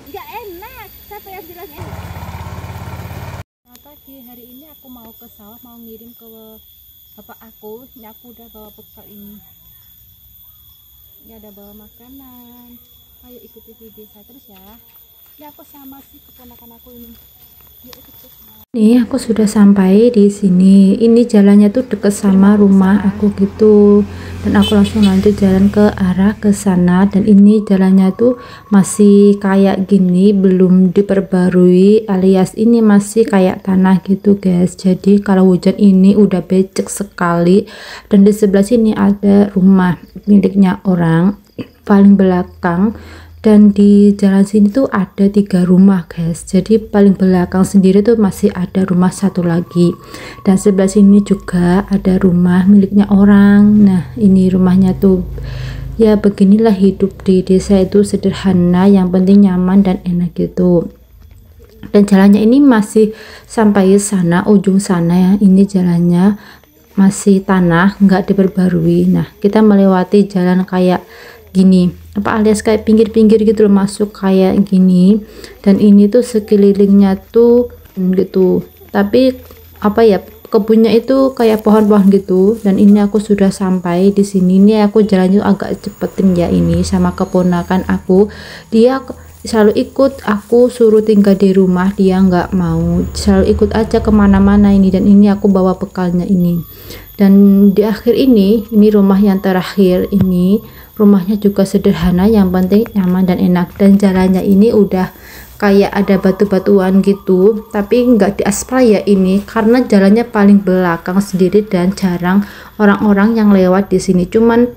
nggak enak. Siapa yang bilang enak? Pagi hari ini aku mau ke sawah, mau ngirim ke bapak aku. Ini aku udah bawa bekal ini. Ini ada bawa makanan. Ayo ikuti video saya terus ya. Ini aku sama si keponakan aku ini. Yuk ikut terus. Nih aku sudah sampai di sini. Ini jalannya tuh deket sama rumah aku gitu. Dan aku langsung lanjut jalan ke arah ke sana. Dan ini jalannya tuh masih kayak gini, belum diperbarui, alias ini masih kayak tanah gitu guys. Jadi kalau hujan ini udah becek sekali. Dan di sebelah sini ada rumah miliknya orang paling belakang. Dan di jalan sini tuh ada 3 rumah guys, jadi paling belakang sendiri tuh masih ada rumah satu lagi, dan sebelah sini juga ada rumah miliknya orang. Nah ini rumahnya tuh ya beginilah hidup di desa itu, sederhana, yang penting nyaman dan enak gitu. Dan jalannya ini masih sampai sana, ujung sana ya, ini jalannya masih tanah, nggak diperbarui. Nah kita melewati jalan kayak gini, apa alias kayak pinggir-pinggir gitu loh, masuk kayak gini. Dan ini tuh sekelilingnya tuh gitu, tapi apa ya, kebunnya itu kayak pohon-pohon gitu. Dan ini aku sudah sampai di sini. Ini aku jalannya agak cepetin ya, ini sama keponakan aku, dia selalu ikut aku suruh tinggal di rumah, dia nggak mau, selalu ikut aja kemana-mana ini. Dan ini aku bawa bekalnya ini. Dan di akhir ini rumah yang terakhir ini, rumahnya juga sederhana, yang penting nyaman dan enak. Dan jalannya ini udah kayak ada batu-batuan gitu, tapi nggak diaspal ya ini, karena jalannya paling belakang sendiri dan jarang orang-orang yang lewat di sini, cuman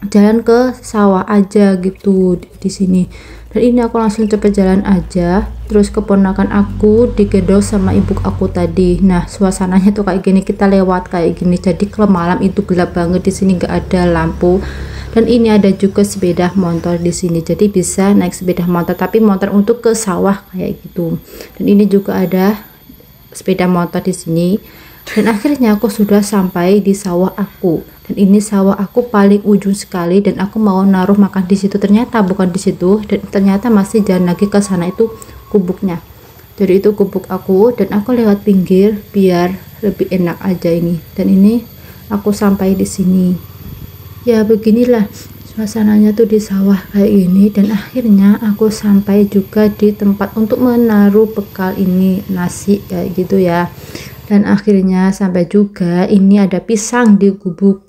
jalan ke sawah aja gitu di sini. Dan ini aku langsung cepet jalan aja, terus keponakan aku digendong sama ibu aku tadi. Nah suasananya tuh kayak gini, kita lewat kayak gini, jadi kalau malam itu gelap banget di sini, nggak ada lampu. Dan ini ada juga sepeda motor di sini, jadi bisa naik sepeda motor, tapi motor untuk ke sawah kayak gitu. Dan ini juga ada sepeda motor di sini. Dan akhirnya aku sudah sampai di sawah aku. Dan ini sawah aku paling ujung sekali, dan aku mau naruh makan di situ, ternyata bukan di situ, dan ternyata masih jalan lagi ke sana, itu gubuknya. Jadi itu gubuk aku, dan aku lewat pinggir biar lebih enak aja ini. Dan ini aku sampai di sini. Ya beginilah suasananya tuh di sawah kayak gini. Dan akhirnya aku sampai juga di tempat untuk menaruh bekal ini, nasi kayak gitu ya. Dan akhirnya sampai juga, ini ada pisang di gubuk,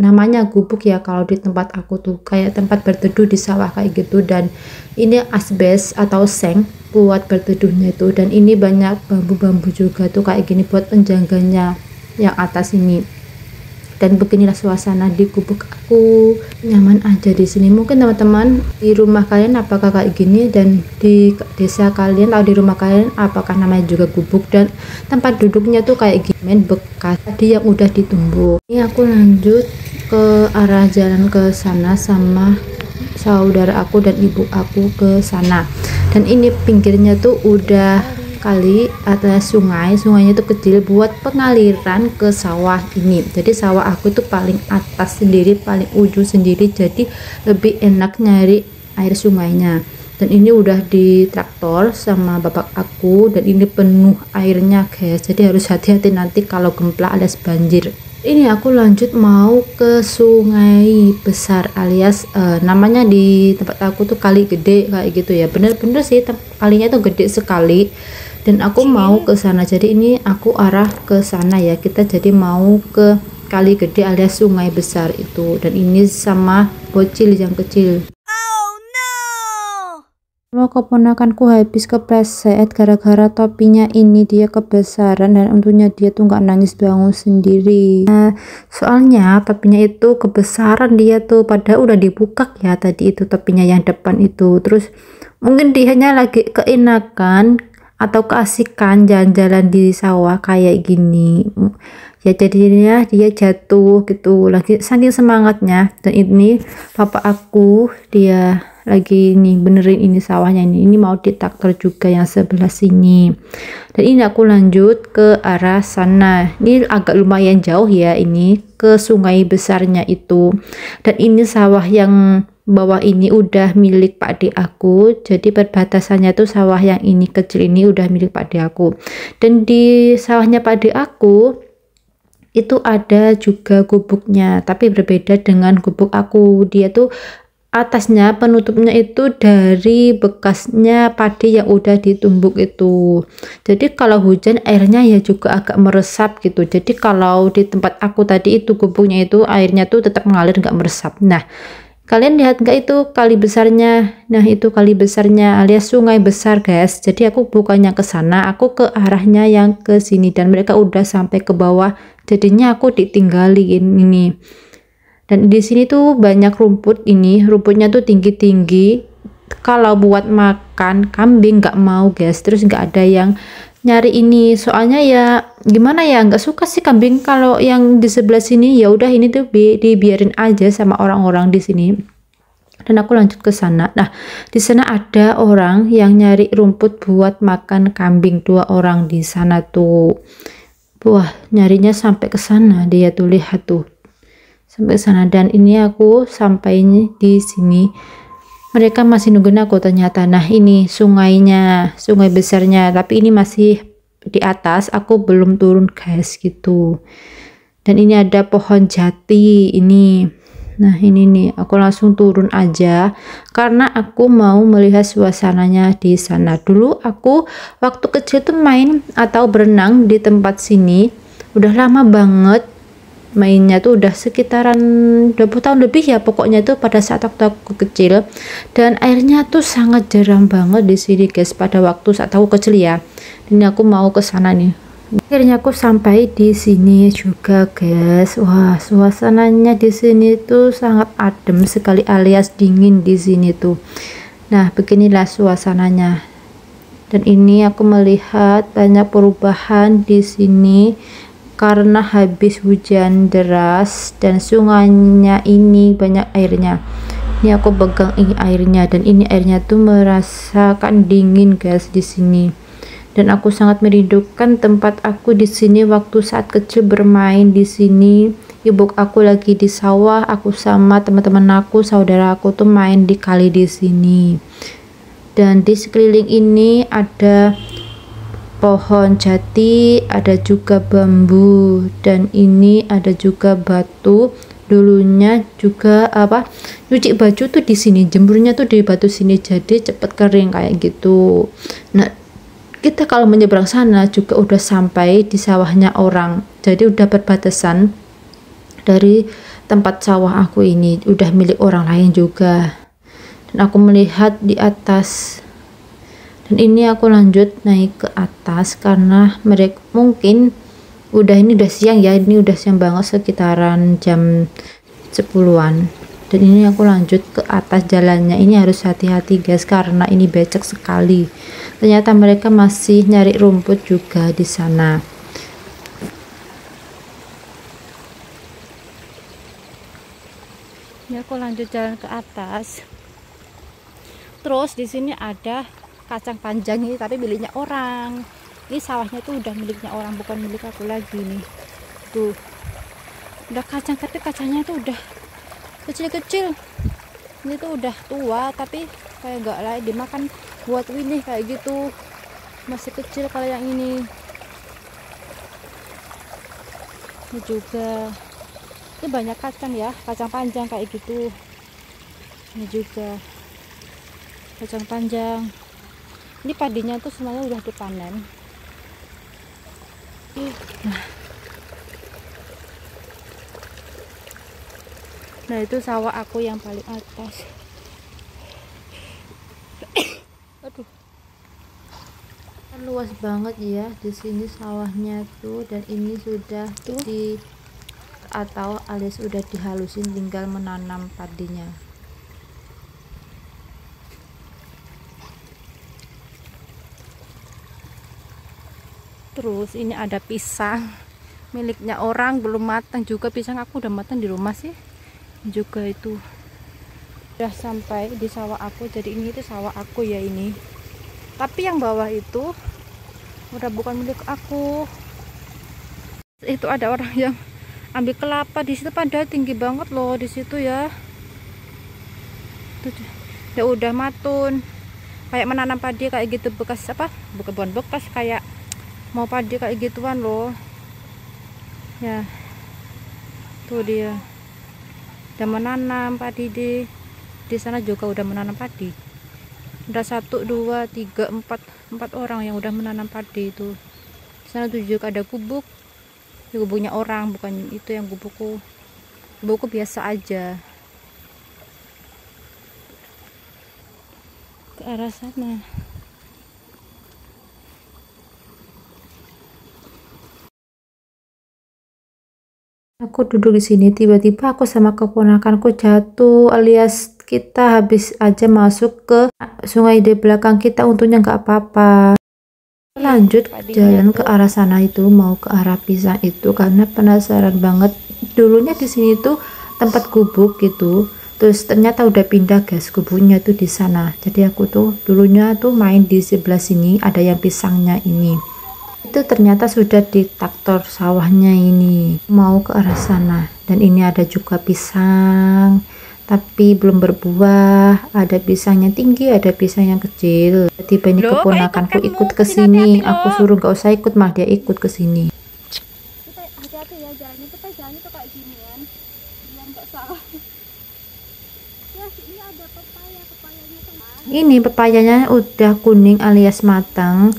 namanya gubuk ya kalau di tempat aku tuh, kayak tempat berteduh di sawah kayak gitu. Dan ini asbes atau seng buat berteduhnya itu. Dan ini banyak bambu-bambu juga tuh kayak gini buat penjaganya yang atas ini. Dan beginilah suasana di gubuk aku, nyaman aja di sini. Mungkin teman-teman di rumah kalian apakah kayak gini, dan di desa kalian atau di rumah kalian apakah namanya juga gubuk, dan tempat duduknya tuh kayak gini, bekas tadi yang udah ditumbuk. Ini aku lanjut ke arah jalan ke sana sama saudara aku dan ibu aku ke sana. Dan ini pinggirnya tuh udah kali atau sungainya itu kecil buat pengaliran ke sawah ini. Jadi sawah aku itu paling atas sendiri, paling ujung sendiri, jadi lebih enak nyari air sungainya. Dan ini udah di traktor sama bapak aku, dan ini penuh airnya guys, jadi harus hati-hati nanti kalau gemplak alias banjir. Ini aku lanjut mau ke sungai besar, alias namanya di tempat aku tuh kali gede kayak gitu ya. Bener-bener sih kalinya tuh gede sekali. Dan aku mau ke sana, jadi ini aku arah ke sana ya, kita jadi mau ke kali gede alias sungai besar itu. Dan ini sama bocil yang kecil. Kalau keponakanku habis kepleset gara-gara topinya ini, dia kebesaran, dan untungnya dia tuh nggak nangis bangun sendiri. Nah, soalnya topinya itu kebesaran, dia tuh padahal udah dibuka ya tadi itu topinya yang depan itu. Terus mungkin dia lagi keenakan atau keasikan jalan-jalan di sawah kayak gini ya, jadinya dia jatuh gitu lagi saking semangatnya. Dan ini papa aku, dia lagi nih benerin ini sawahnya, ini mau ditraktor juga yang sebelah sini. Dan ini aku lanjut ke arah sana, ini agak lumayan jauh ya, ini ke sungai besarnya itu. Dan ini sawah yang bawah ini udah milik Pak D aku, jadi perbatasannya tuh sawah yang ini kecil ini udah milik Pak D aku. Dan di sawahnya Pak D aku itu ada juga gubuknya, tapi berbeda dengan gubuk aku. Dia tuh atasnya penutupnya itu dari bekasnya padi yang udah ditumbuk itu. Jadi kalau hujan airnya ya juga agak meresap gitu. Jadi kalau di tempat aku tadi itu gubuknya itu airnya tuh tetap mengalir, nggak meresap. Nah, kalian lihat nggak itu kali besarnya? Nah, itu kali besarnya alias sungai besar, guys. Jadi aku bukannya ke sana, aku ke arahnya yang ke sini, dan mereka udah sampai ke bawah. Jadinya aku ditinggalin ini. Dan di sini tuh banyak rumput, ini rumputnya tuh tinggi-tinggi. Kalau buat makan kambing nggak mau, guys. Terus nggak ada yang nyari ini, soalnya ya gimana ya, nggak suka sih kambing kalau yang di sebelah sini. Ya udah, ini tuh dibiarin aja sama orang-orang di sini. Dan aku lanjut ke sana. Nah, di sana ada orang yang nyari rumput buat makan kambing, 2 orang di sana tuh. Wah, nyarinya sampai ke sana, dia tuh lihat tuh sampai sana. Dan ini aku sampai di sini, mereka masih nungguin aku ternyata. Nah, ini sungainya, sungai besarnya, tapi ini masih di atas, aku belum turun, guys, gitu. Dan ini ada pohon jati ini. Nah, ini nih aku langsung turun aja karena aku mau melihat suasananya di sana. Dulu aku waktu kecil tuh main atau berenang di tempat sini, udah lama banget mainnya tuh, udah sekitaran 20 tahun lebih ya pokoknya tuh, pada saat aku kecil. Dan airnya tuh sangat jarang banget di sini, guys, pada waktu saat aku kecil ya. Ini aku mau ke sana nih. Akhirnya aku sampai di sini juga, guys. Wah, suasananya di sini tuh sangat adem sekali alias dingin di sini tuh. Nah, beginilah suasananya. Dan ini aku melihat banyak perubahan di sini karena habis hujan deras dan sungainya ini banyak airnya. Ini aku pegang ini airnya, dan ini airnya tuh merasakan dingin, guys, di sini. Dan aku sangat merindukan tempat aku di sini waktu saat kecil bermain di sini. Ibu aku lagi di sawah, aku sama teman-teman aku, saudara aku tuh main di kali di sini. Dan di sekeliling ini ada pohon jati, ada juga bambu, dan ini ada juga batu. Dulunya juga nyuci baju tuh di sini, jemurnya tuh di batu sini, jadi cepet kering kayak gitu. Nah, kita kalau menyeberang sana juga udah sampai di sawahnya orang, jadi udah perbatasan dari tempat sawah aku ini, udah milik orang lain juga. Dan aku melihat di atas. Dan ini aku lanjut naik ke atas karena mereka mungkin ini udah siang ya, ini udah siang banget, sekitaran jam 10-an. Dan ini aku lanjut ke atas jalannya. Ini harus hati-hati, guys, karena ini becek sekali. Ternyata mereka masih nyari rumput juga di sana. Ini aku lanjut jalan ke atas. Terus di sini ada kacang panjang ini, tapi miliknya orang. Ini sawahnya tuh udah miliknya orang, bukan milik aku lagi nih. Tuh, udah kacang, tapi kacangnya tuh udah kecil-kecil. Ini tuh udah tua, tapi kayak gak layak dimakan buat ini kayak gitu. Masih kecil kalau yang ini. Ini juga. Ini banyak kacang ya, kacang panjang kayak gitu. Ini juga kacang panjang. Ini padinya tuh semuanya udah dipanen. Nah, itu sawah aku yang paling atas. Aduh, kan luas banget ya di sini sawahnya tuh, dan ini sudah tuh atau alias sudah dihalusin, tinggal menanam padinya. Terus ini ada pisang miliknya orang, belum matang juga. Pisang aku udah matang di rumah sih. Ini juga itu udah sampai di sawah aku. Jadi ini tuh sawah aku ya ini. Tapi yang bawah itu udah bukan milik aku. Itu ada orang yang ambil kelapa di situ, padahal tinggi banget loh di situ ya. Tuh, ya udah matun. Kayak menanam padi kayak gitu, bekas apa? Bukan bekas, kayak mau padi kayak gituan loh. Ya. Tuh dia. Udah menanam padi di sana juga udah menanam padi. Udah 1 2 3 4 orang yang udah menanam padi itu. Di sana tuh juga ada gubuk. Ini gubuknya orang, bukan itu yang gubukku. Gubukku biasa aja. Ke arah sana. Aku duduk di sini, tiba-tiba aku sama keponakanku jatuh, alias kita habis aja masuk ke sungai di belakang kita, untungnya nggak apa-apa. Lanjut jalan ke arah sana itu, mau ke arah pisang itu karena penasaran banget. Dulunya di sini tuh tempat gubuk gitu, terus ternyata udah pindah guys, gubuknya tuh di sana. Jadi aku tuh dulunya tuh main di sebelah sini, ada yang pisangnya ini. Itu ternyata sudah di traktor sawahnya ini, mau ke arah sana. Dan ini ada juga pisang tapi belum berbuah, ada pisang yang tinggi, ada pisang yang kecil. Tiba ini keponakanku ikut ke sini, aku suruh gak usah ikut, malah dia ikut ke sini. Kita hati-hati ya jalannya, kita jalannya tuh kayak gini kan, biar nggak salah. Ya ini ada pepayanya tuh. Ini pepayanya udah kuning alias matang,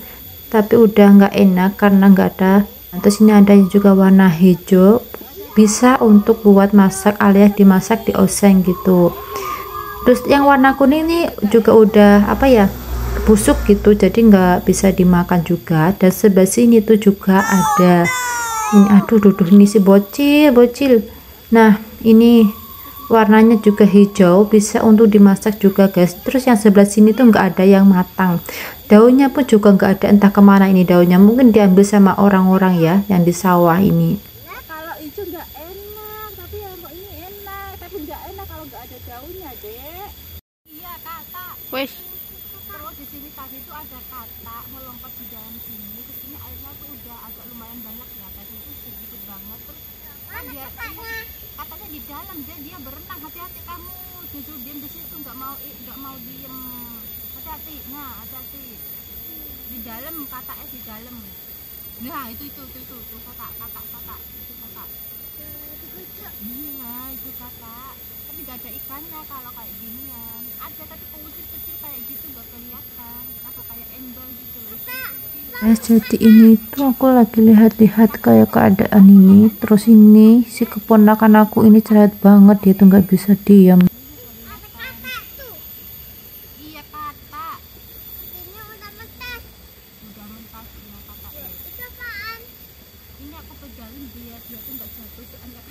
tapi udah nggak enak karena nggak ada. Terus ini ada juga warna hijau, bisa untuk buat masak alias dimasak di oseng gitu. Terus yang warna kuning ini juga udah apa ya, busuk gitu, jadi nggak bisa dimakan juga. Dan sebelah sini tuh juga ada ini, aduh duduh, ini si bocil. Nah ini warnanya juga hijau, bisa untuk dimasak juga guys. Terus yang sebelah sini tuh nggak ada yang matang, daunnya pun juga nggak ada, entah kemana ini daunnya, mungkin diambil sama orang-orang ya yang di sawah ini. Kalau hijau nggak enak, tapi yang kok ini enak, tapi nggak enak kalau nggak ada daunnya, Dek. Iya, Kakak. Wes. Terus di sini tadi tuh ada katak melompat di dalam sini, terus ini airnya tuh udah agak lumayan banyak ya, tadi itu sedikit banget. Terus kan dia katanya di dalam, dia berenang, hati-hati kamu, jujur diam di situ, nggak mau diem, hati-hati. Nah, hati-hati di dalam, kataknya di dalam. Nah itu tuh kakak itu kakak. Iya itu kakak, tapi gak ada ikannya kalau kayak ginian. Ada tapi kecil kayak gitu gak kelihatan, kakak kayak endol gitu. Jadi ini tuh aku lagi lihat-lihat kayak keadaan ini, terus ini si keponakan aku ini cerewet banget, dia tuh nggak bisa diam. Iya kakak, ini udah mentas ya kakak. Itu apaan? Ini aku pegangin biar dia tuh nggak jatuh, soalnya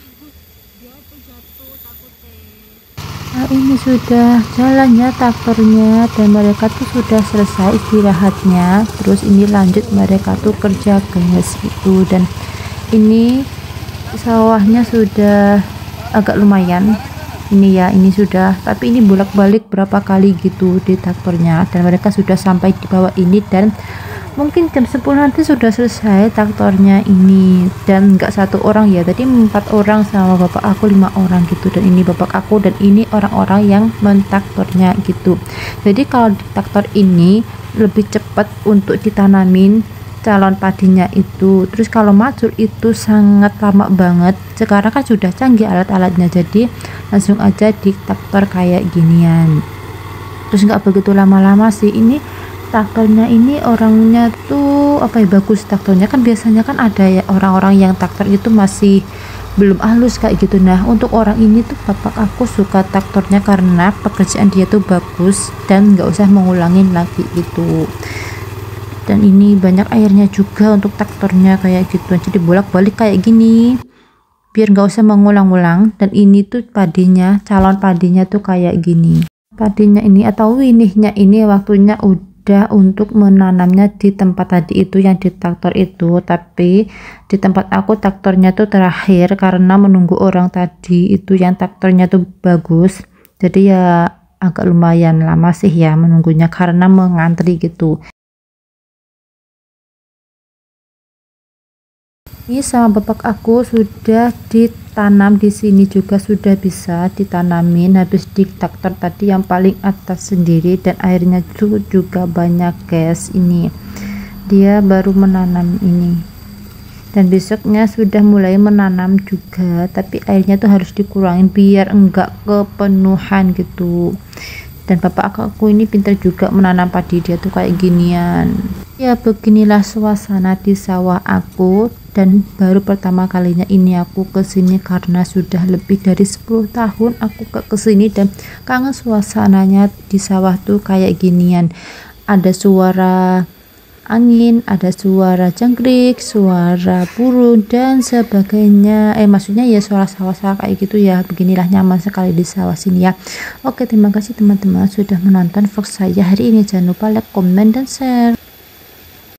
dia tuh jatuh takutnya. Nah ini sudah jalannya traktornya dan mereka tuh sudah selesai istirahatnya, terus ini lanjut mereka tuh kerja guys gitu. Dan ini sawahnya sudah agak lumayan ini ya, ini sudah, tapi ini bolak-balik berapa kali gitu di traktornya, dan mereka sudah sampai di bawah ini, dan mungkin jam 10 nanti sudah selesai traktornya ini. Dan nggak 1 orang ya, tadi 4 orang sama bapak aku 5 orang gitu, dan ini bapak aku, dan ini orang-orang yang mentraktornya gitu. Jadi kalau di traktor ini lebih cepat untuk ditanamin calon padinya itu. Terus kalau macul itu sangat lama banget. Sekarang kan sudah canggih alat-alatnya, jadi langsung aja di traktor kayak ginian. Terus nggak begitu lama-lama sih. Ini traktornya ini orangnya tuh apa ya, bagus traktornya, kan biasanya kan ada ya orang-orang yang traktor itu masih belum halus kayak gitu. Nah untuk orang ini tuh bapak aku suka traktornya karena pekerjaan dia tuh bagus dan nggak usah mengulangin lagi gitu. Dan ini banyak airnya juga untuk traktornya kayak gitu, jadi bolak-balik kayak gini biar nggak usah mengulang-ulang. Dan ini tuh padinya, calon padinya tuh kayak gini. Padinya ini atau winihnya ini waktunya udah untuk menanamnya di tempat tadi itu yang di traktor itu, tapi di tempat aku traktornya tuh terakhir karena menunggu orang tadi itu yang traktornya tuh bagus. Jadi ya agak lumayan lama sih ya menunggunya karena mengantri gitu. Ini sama bapak aku sudah ditanam di sini juga, sudah bisa ditanamin habis di traktor tadi yang paling atas sendiri, dan airnya juga banyak guys. Ini dia baru menanam ini, dan besoknya sudah mulai menanam juga, tapi airnya tuh harus dikurangin biar enggak kepenuhan gitu. Dan bapak aku ini pintar juga menanam padi, dia tuh kayak ginian ya. Beginilah suasana di sawah aku, dan baru pertama kalinya ini aku kesini karena sudah lebih dari 10 tahun aku kesini, dan kangen suasananya di sawah tuh kayak ginian. Ada suara angin, ada suara jangkrik, suara burung dan sebagainya, maksudnya ya suara sawah-sawah kayak gitu ya. Beginilah nyaman sekali di sawah sini ya. Oke, terima kasih teman-teman sudah menonton vlog saya hari ini. Jangan lupa like, komen, dan share.